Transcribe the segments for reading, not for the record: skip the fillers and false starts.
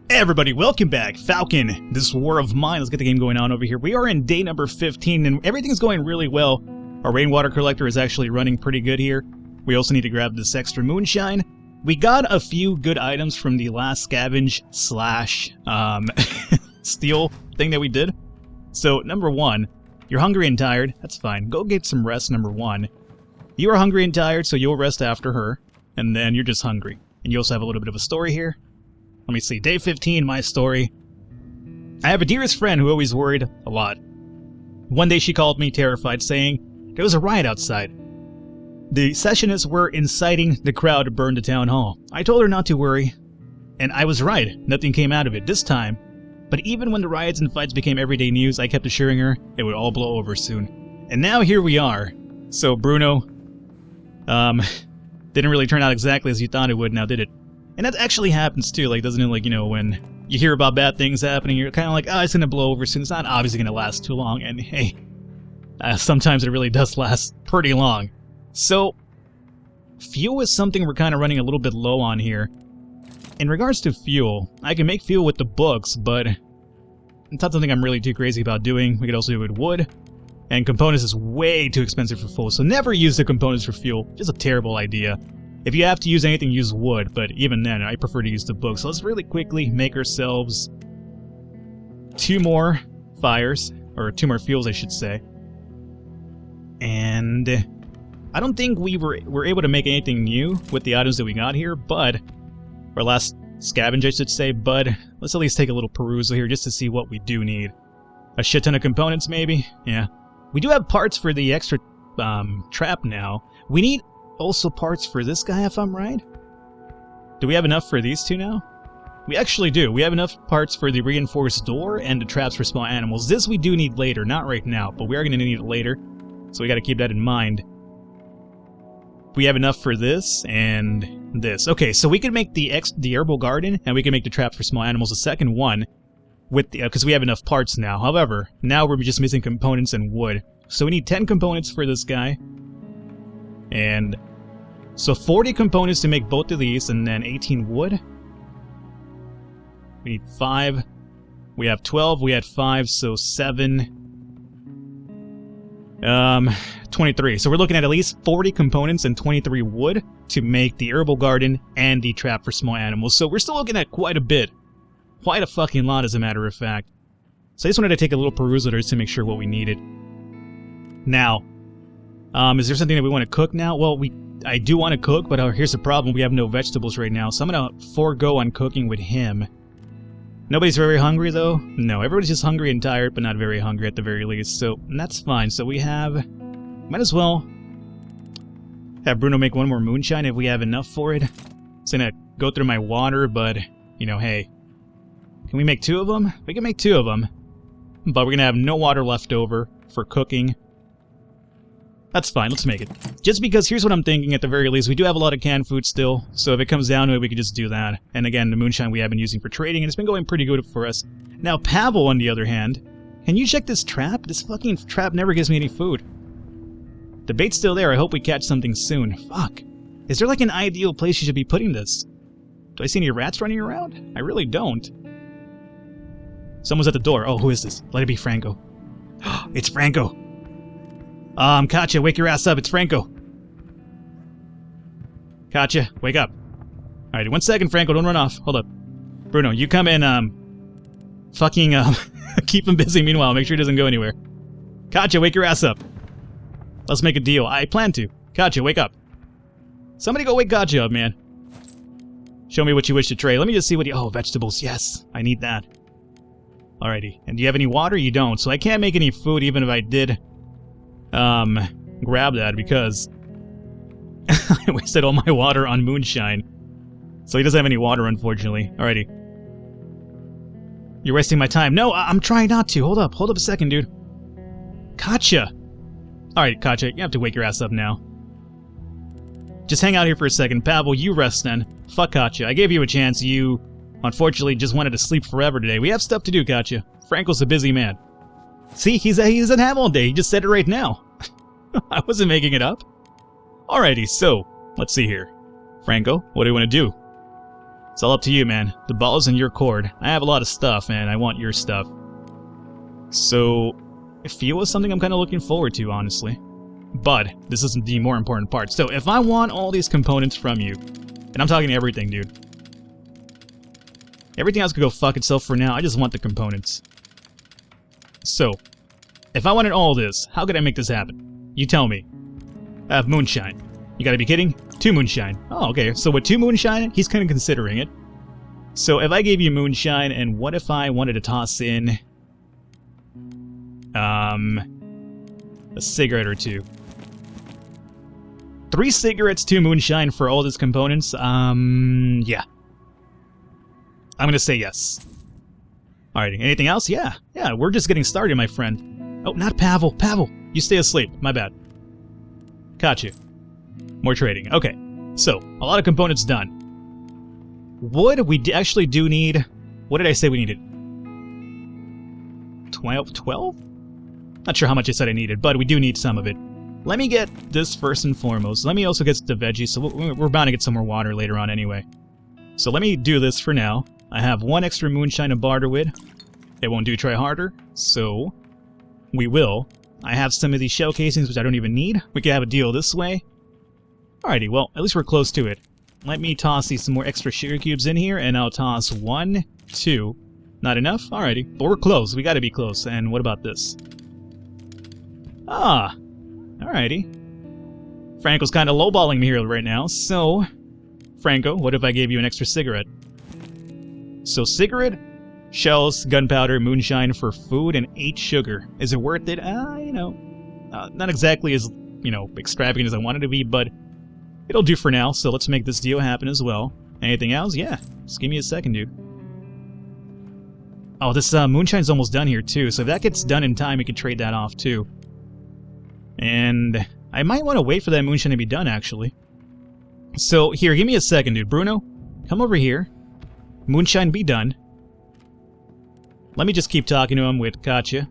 Hey everybody, welcome back. Falcon, this war of mine. Let's get the game going on over here. We are in day number 15 and everything's going really well. Our rainwater collector is actually running pretty good here. We also need to grab this extra moonshine. We got a few good items from the last scavenge slash steal thing that we did. So number one, you're hungry and tired. That's fine. Go get some rest, number one. You are hungry and tired, so you'll rest after her. And then you're just hungry. And you also have a little bit of a story here. Let me see, day 15, my story. I have a dearest friend who always worried a lot. One day she called me terrified, saying there was a riot outside. The sessionists were inciting the crowd to burn the town hall. I told her not to worry, and I was right. Nothing came out of it this time. But even when the riots and fights became everyday news, I kept assuring her it would all blow over soon. And now here we are. So Bruno, didn't really turn out exactly as you thought it would now, did it? And that actually happens too, like, doesn't it, like, you know, when you hear about bad things happening, you're kind of like, oh, it's gonna blow over soon, it's not obviously gonna last too long, and hey, sometimes it really does last pretty long. So, fuel is something we're kind of running a little bit low on here. In regards to fuel, I can make fuel with the books, but it's not something I'm really too crazy about doing. We could also do it with wood, and components is way too expensive for fuel, so never use the components for fuel, just a terrible idea. If you have to use anything, use wood, but even then, I prefer to use the book. So let's really quickly make ourselves 2 more fires, or 2 more fuels, I should say. And I don't think we were able to make anything new with the items that we got here, but, or last scavenge, I should say, but let's at least take a little perusal here just to see what we do need. A shit ton of components, maybe? Yeah. We do have parts for the extra trap now. We need also parts for this guy, if I'm right? Do we have enough for these two now? We actually do. We have enough parts for the reinforced door and the traps for small animals. This we do need later, not right now, but we are going to need it later, so we got to keep that in mind. We have enough for this and this. Okay, so we can make the herbal garden, and we can make the traps for small animals, the second one, with the because we have enough parts now. However, now we're just missing components and wood. So we need 10 components for this guy. And so 40 components to make both of these, and then 18 wood. We need 5. We have 12, we had 5, so 7. 23. So we're looking at least 40 components and 23 wood to make the herbal garden and the trap for small animals. So we're still looking at quite a bit. Quite a fucking lot, as a matter of fact. So I just wanted to take a little perusal just to make sure what we needed. Now, is there something that we want to cook now? Well, I do want to cook, but here's the problem. We have no vegetables right now, so I'm going to forego on cooking with him. Nobody's very hungry, though? No, everybody's just hungry and tired, but not very hungry at the very least, so that's fine. So we have... Might as well have Bruno make 1 more moonshine if we have enough for it. It's going to go through my water, but, you know, hey. Can we make 2 of them? We can make 2 of them, but we're going to have no water left over for cooking. That's fine, let's make it. Just because, here's what I'm thinking, at the very least, we do have a lot of canned food still, so if it comes down to it, we could just do that. And again, the moonshine we have been using for trading, and it's been going pretty good for us. Now, Pavel, on the other hand, can you check this trap? This fucking trap never gives me any food. The bait's still there, I hope we catch something soon. Fuck. Is there like an ideal place you should be putting this? Do I see any rats running around? I really don't. Someone's at the door. Oh, who is this? Let it be Franko. It's Franko. Katja, wake your ass up, it's Franko. Katja, wake up. Alright, 1 second, Franko, don't run off. Hold up. Bruno, you come in, keep him busy meanwhile, make sure he doesn't go anywhere. Katja, wake your ass up. Let's make a deal. I plan to. Katja, wake up. Somebody go wake Katja up, man. Show me what you wish to trade. Let me just see what you... Oh, vegetables, yes. I need that. Alrighty. And do you have any water? You don't. So I can't make any food even if I did... grab that because I wasted all my water on moonshine. So he doesn't have any water, unfortunately. Alrighty. You're wasting my time. No, I'm trying not to. Hold up a second, dude. Katja! Alright, Katja, you have to wake your ass up now. Just hang out here for a second. Pavel, you rest then. Fuck Katja. I gave you a chance. You, unfortunately, just wanted to sleep forever today. We have stuff to do, Katja. Franko's a busy man. See, he doesn't have all day. He just said it right now. I wasn't making it up. Alrighty, so, let's see here. Franko, what do you want to do? It's all up to you, man. The ball is in your court. I have a lot of stuff, and I want your stuff. So, fuel is something I'm kind of looking forward to, honestly. But, this isn't the more important part. So, if I want all these components from you, and I'm talking everything, dude. Everything else could go fuck itself for now. I just want the components. So, if I wanted all this, how could I make this happen? You tell me. I have moonshine. You gotta be kidding? 2 moonshine. Oh, okay. So with 2 moonshine, he's kind of considering it. So if I gave you moonshine, and what if I wanted to toss in... a cigarette or 2? 3 cigarettes, 2 moonshine for all these components? Yeah. I'm gonna say yes. Alrighty, anything else? Yeah, we're just getting started, my friend. Oh, not Pavel. Pavel, you stay asleep. My bad. Caught you. More trading. Okay, so, a lot of components done. Wood, we actually do need... What did I say we needed? 12? Not sure how much I said I needed, but we do need some of it. Let me get this first and foremost. Let me also get the veggies, so we're bound to get some more water later on anyway. So let me do this for now. I have 1 extra moonshine to barter with. It won't do try harder, so we will. I have some of these shell casings, which I don't even need. We can have a deal this way. Alrighty, well, at least we're close to it. Let me toss some more extra sugar cubes in here, and I'll toss 1, 2. Not enough? Alrighty, but we're close. We gotta be close. And what about this? Ah, alrighty. Franko's kind of lowballing me here right now, so... Franko, what if I gave you an extra cigarette? So cigarette, shells, gunpowder, moonshine for food, and 8 sugar. Is it worth it? You know, not exactly as, you know, extravagant as I wanted to be, but it'll do for now, so let's make this deal happen as well. Anything else? Yeah, just give me a second, dude. Oh, this moonshine's almost done here, too, so if that gets done in time, we can trade that off, too. And I might want to wait for that moonshine to be done, actually. So, here, give me a second, dude. Bruno, come over here. Moonshine be done. Let me just keep talking to him with Katya.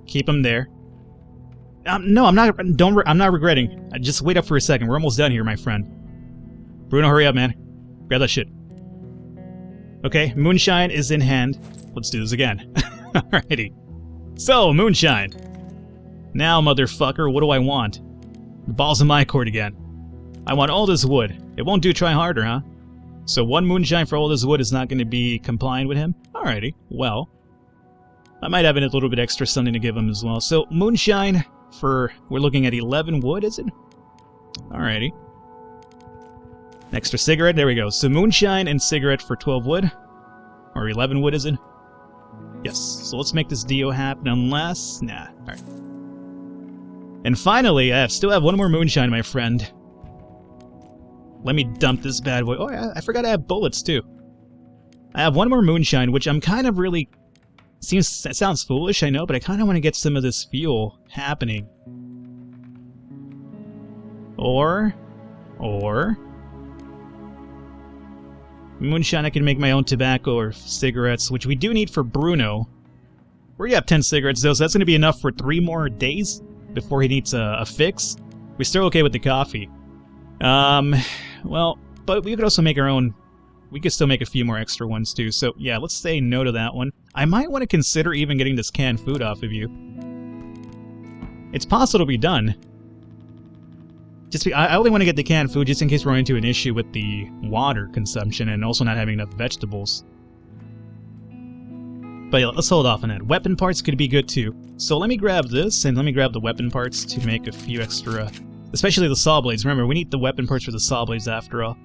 Keep him there. No, I'm not. I'm not regretting. Just wait up for a second. We're almost done here, my friend. Bruno, hurry up, man. Grab that shit. Okay, moonshine is in hand. Let's do this again. Alrighty. So, moonshine. Now, motherfucker, what do I want? The ball's in my court again. I want all this wood. It won't do try harder, huh? So 1 moonshine for all this wood is not going to be compliant with him? Alrighty, well. I might have a little bit extra something to give him as well. So, moonshine for... We're looking at 11 wood, is it? Alrighty. Extra cigarette, there we go. So moonshine and cigarette for 12 wood. Or 11 wood, is it? Yes. So let's make this deal happen unless... Nah, alright. And finally, I still have 1 more moonshine, my friend. Let me dump this bad boy. Oh, I forgot I have bullets, too. I have 1 more moonshine, which I'm kind of really... It sounds foolish, I know, but I kind of want to get some of this fuel happening. Or... Moonshine, I can make my own tobacco or cigarettes, which we do need for Bruno. We already have 10 cigarettes, though, so that's going to be enough for 3 more days before he needs a fix. We're still okay with the coffee. Well, but we could also make our own... We could still make a few more extra ones, too. So, yeah, let's say no to that one. I might want to consider even getting this canned food off of you. It's possible to be done. I only want to get the canned food just in case we run into an issue with the water consumption and also not having enough vegetables. But yeah, let's hold off on that. Weapon parts could be good, too. So let me grab this, and let me grab the weapon parts to make a few extra... Especially the saw blades. Remember, we need the weapon parts for the saw blades after all.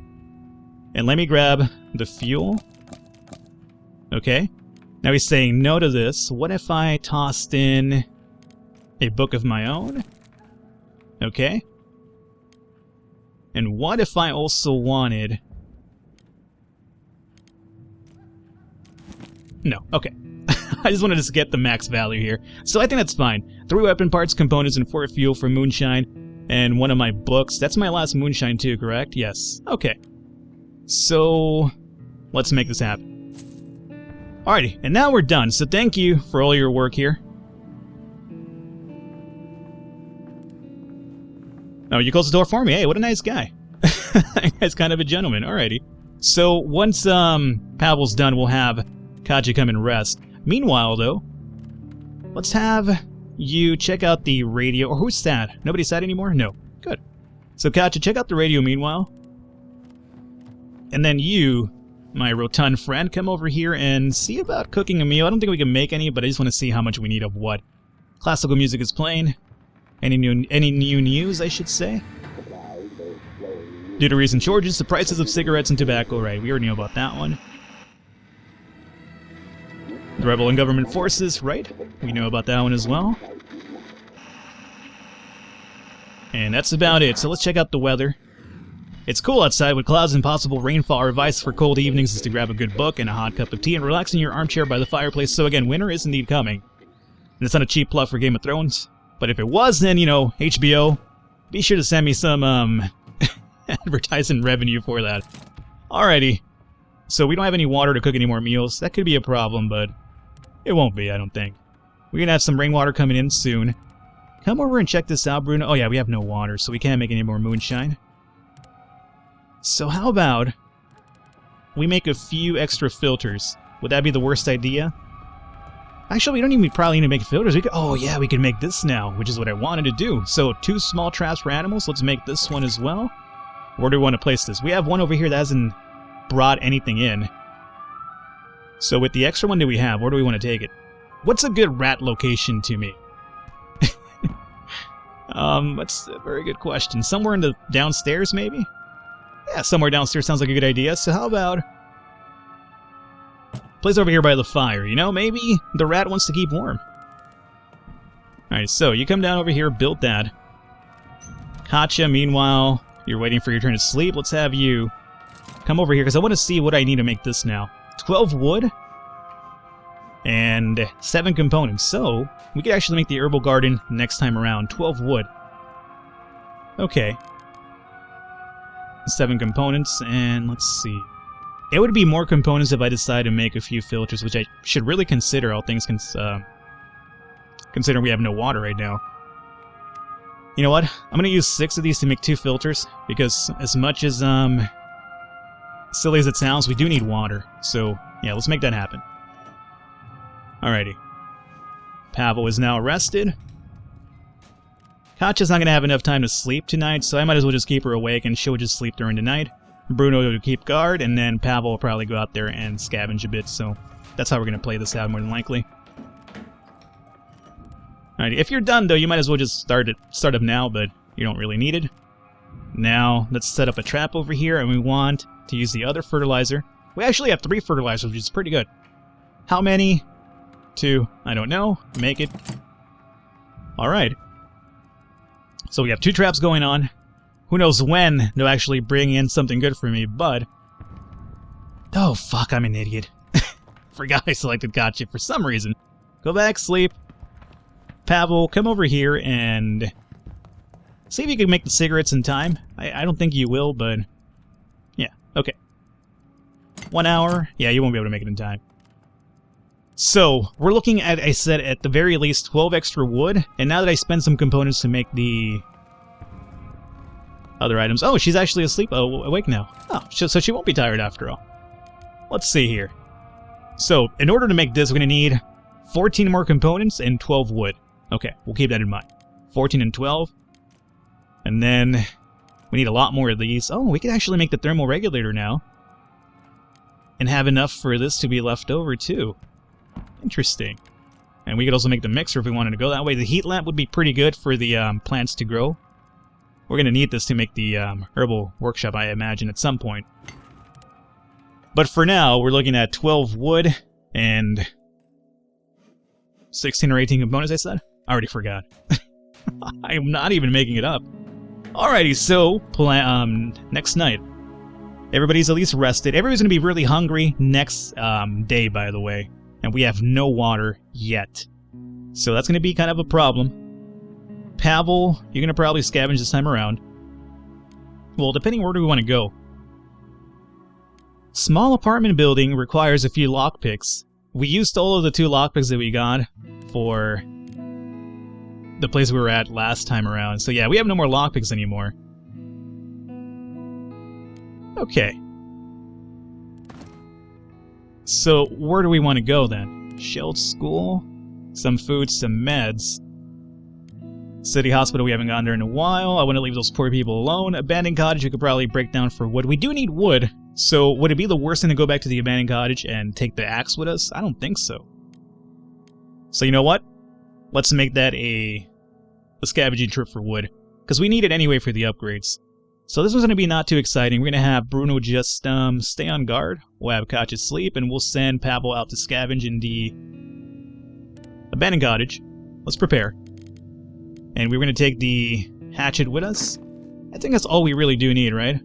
And let me grab the fuel. Okay. Now he's saying no to this. What if I tossed in a book of my own? Okay. And what if I also wanted... No, okay. I just wanted to get the max value here. So I think that's fine. 3 weapon parts, components, and 4 fuel for moonshine. And 1 of my books. That's my last moonshine too, correct? Yes. Okay. So, let's make this happen. Alrighty, and now we're done. So thank you for all your work here. Oh, you closed the door for me. Hey, what a nice guy. That guy's kind of a gentleman. Alrighty. So once Pavel's done, we'll have Katja come and rest. Meanwhile, though, let's have you check out the radio. Or who's sad? Nobody sad anymore? No. Good. So Katja, check out the radio meanwhile. And then you, my rotund friend, come over here and see about cooking a meal. I don't think we can make any, but I just want to see how much we need of what. Classical music is playing. Any new news, I should say? Due to recent shortages, the prices of cigarettes and tobacco, right, we already know about that one. The rebel and government forces, right, we know about that one as well. And that's about it, so let's check out the weather. It's cool outside with clouds and possible rainfall. Our advice for cold evenings is to grab a good book and a hot cup of tea and relax in your armchair by the fireplace. So again, winter is indeed coming. And it's not a cheap plug for Game of Thrones, but if it was, then, you know, HBO, be sure to send me some, advertising revenue for that. Alrighty. So we don't have any water to cook any more meals. That could be a problem, but it won't be, I don't think. We're gonna have some rainwater coming in soon. Come over and check this out, Bruno. Oh yeah, we have no water, so we can't make any more moonshine. So how about we make a few extra filters? Would that be the worst idea? Actually, we don't even probably need to make filters. We could, oh yeah, we can make this now, which is what I wanted to do. So 2 small traps for animals. Let's make this one as well. Where do we want to place this? We have one over here that hasn't brought anything in. So with the extra one that we have, where do we want to take it? What's a good rat location to me? That's a very good question. Somewhere in the downstairs, maybe? Yeah, somewhere downstairs sounds like a good idea. So how about place over here by the fire? You know, maybe the rat wants to keep warm. Alright, so you come down over here, build that. Katja, meanwhile, you're waiting for your turn to sleep. Let's have you come over here, because I want to see what I need to make this now. 12 wood and 7 components. So we could actually make the herbal garden next time around. 12 wood. Okay. 7 components, and let's see. It would be more components if I decide to make a few filters, which I should really consider, all things considering we have no water right now. You know what? I'm going to use 6 of these to make 2 filters, because as much as, silly as it sounds, we do need water. So, yeah, let's make that happen. Alrighty. Pavel is now rested. Katja's not going to have enough time to sleep tonight, so I might as well just keep her awake and she'll just sleep during the night. Bruno will keep guard, and then Pavel will probably go out there and scavenge a bit, so that's how we're going to play this out more than likely. Alright, if you're done though, you might as well just start up now, but you don't really need it. Now, let's set up a trap over here, and we want to use the other fertilizer. We actually have 3 fertilizers, which is pretty good. How many? 2, I don't know. Make it. Alright. So we have 2 traps going on. Who knows when they'll actually bring in something good for me, but... Oh, fuck, I'm an idiot. Forgot I selected Katja for some reason. Go back, sleep. Pavel, come over here and see if you can make the cigarettes in time. I don't think you will, but yeah, okay. 1 hour. Yeah, you won't be able to make it in time. So, we're looking at, I said, at the very least 12 extra wood, and now that I spend some components to make the other items... Oh, she's actually asleep. Oh, awake now. Oh, so she won't be tired after all. Let's see here. So, in order to make this, we're going to need 14 more components and 12 wood. Okay, we'll keep that in mind. 14 and 12. And then we need a lot more of these. Oh, we could actually make the thermal regulator now. And have enough for this to be left over, too. Interesting. And we could also make the mixer if we wanted to go that way. The heat lamp would be pretty good for the plants to grow. We're going to need this to make the herbal workshop, I imagine, at some point. But for now, we're looking at 12 wood and 16 or 18 components, I said? I already forgot. I'm not even making it up. Alrighty, so, next night. Everybody's at least rested. Everybody's going to be really hungry next day, by the way. And we have no water yet. So that's going to be kind of a problem. Pavel, you're going to probably scavenge this time around. Well, depending where do we want to go. Small apartment building requires a few lockpicks. We used all of the 2 lockpicks that we got for the place we were at last time around. So yeah, we have no more lockpicks anymore. Okay. So where do we want to go then? Shelled school, some food, some meds. City hospital we haven't gone there in a while. I want to leave those poor people alone. Abandoned cottage we could probably break down for wood. We do need wood, so would it be the worst thing to go back to the abandoned cottage and take the axe with us? I don't think so. So you know what? Let's make that a scavenging trip for wood, because we need it anyway for the upgrades. So this one's going to be not too exciting. We're going to have Bruno just stay on guard. We'll have Katja sleep, and we'll send Pavel out to scavenge in the abandoned cottage. Let's prepare. And we're going to take the hatchet with us. I think that's all we really do need, right?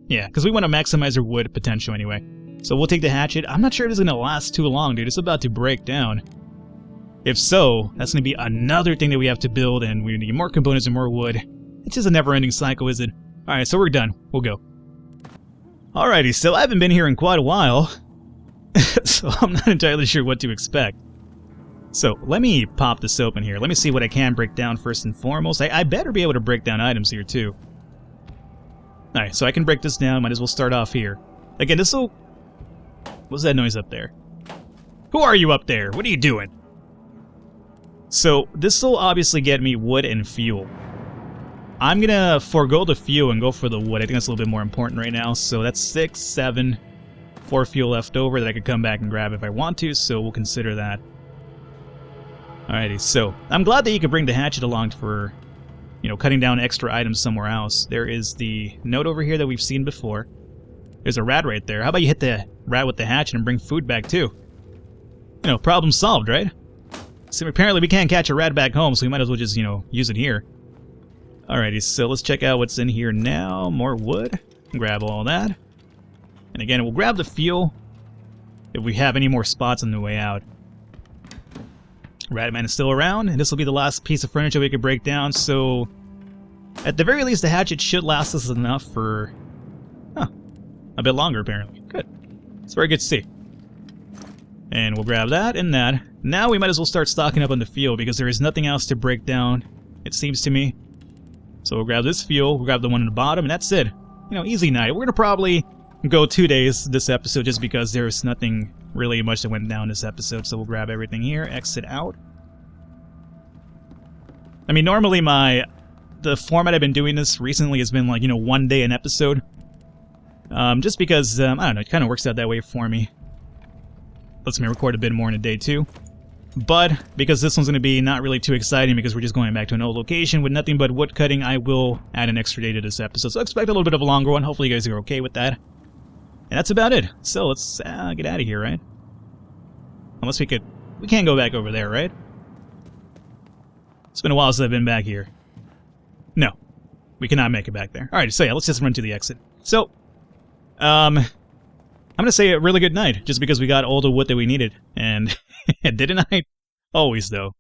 Yeah, because we want to maximize our wood potential anyway. So we'll take the hatchet. I'm not sure it's going to last too long, dude. It's about to break down. If so, that's going to be another thing that we have to build, and we need more components and more wood. It's just a never-ending cycle, is it? Alright, so we're done. We'll go. Alrighty, so I haven't been here in quite a while, so I'm not entirely sure what to expect. So, let me pop this open here. Let me see what I can break down first and foremost. I better be able to break down items here, too. Alright, so I can break this down. Might as well start off here. Again, this will... What's that noise up there? Who are you up there? What are you doing? So, this will obviously get me wood and fuel. I'm gonna forego the fuel and go for the wood. I think that's a little bit more important right now. So that's 6, 7, 4 fuel left over that I could come back and grab if I want to, so we'll consider that. Alrighty, so I'm glad that you could bring the hatchet along for, you know, cutting down extra items somewhere else. There is the note over here that we've seen before. There's a rat right there. How about you hit the rat with the hatchet and bring food back too? You know, problem solved, right? So apparently we can't catch a rat back home, so we might as well just, you know, use it here. Alrighty, so let's check out what's in here now. More wood. Grab all that. And again, we'll grab the fuel if we have any more spots on the way out. Ratman is still around, and this will be the last piece of furniture we could break down, so at the very least the hatchet should last us enough for a bit longer apparently. Good. It's very good to see. And we'll grab that and that. Now we might as well start stocking up on the fuel because there is nothing else to break down, it seems to me. So we'll grab this fuel, we'll grab the one in the bottom, and that's it. You know, easy night. We're gonna probably go 2 days this episode just because there's nothing really much that went down this episode, so we'll grab everything here, exit out. I mean, normally the format I've been doing this recently has been like, you know, 1 day an episode. Just because, I don't know, it kind of works out that way for me. Lets me record a bit more in a day too. But, because this one's going to be not really too exciting because we're just going back to an old location with nothing but wood cutting, I will add an extra day to this episode. So expect a little bit of a longer one. Hopefully you guys are okay with that. And that's about it. So let's get out of here, right? Unless we can't go back over there, right? It's been a while since I've been back here. No, we cannot make it back there. Alright, so yeah, let's just run to the exit. So, I'm gonna say a really good night, just because we got all the wood that we needed. And didn't I? Always, though.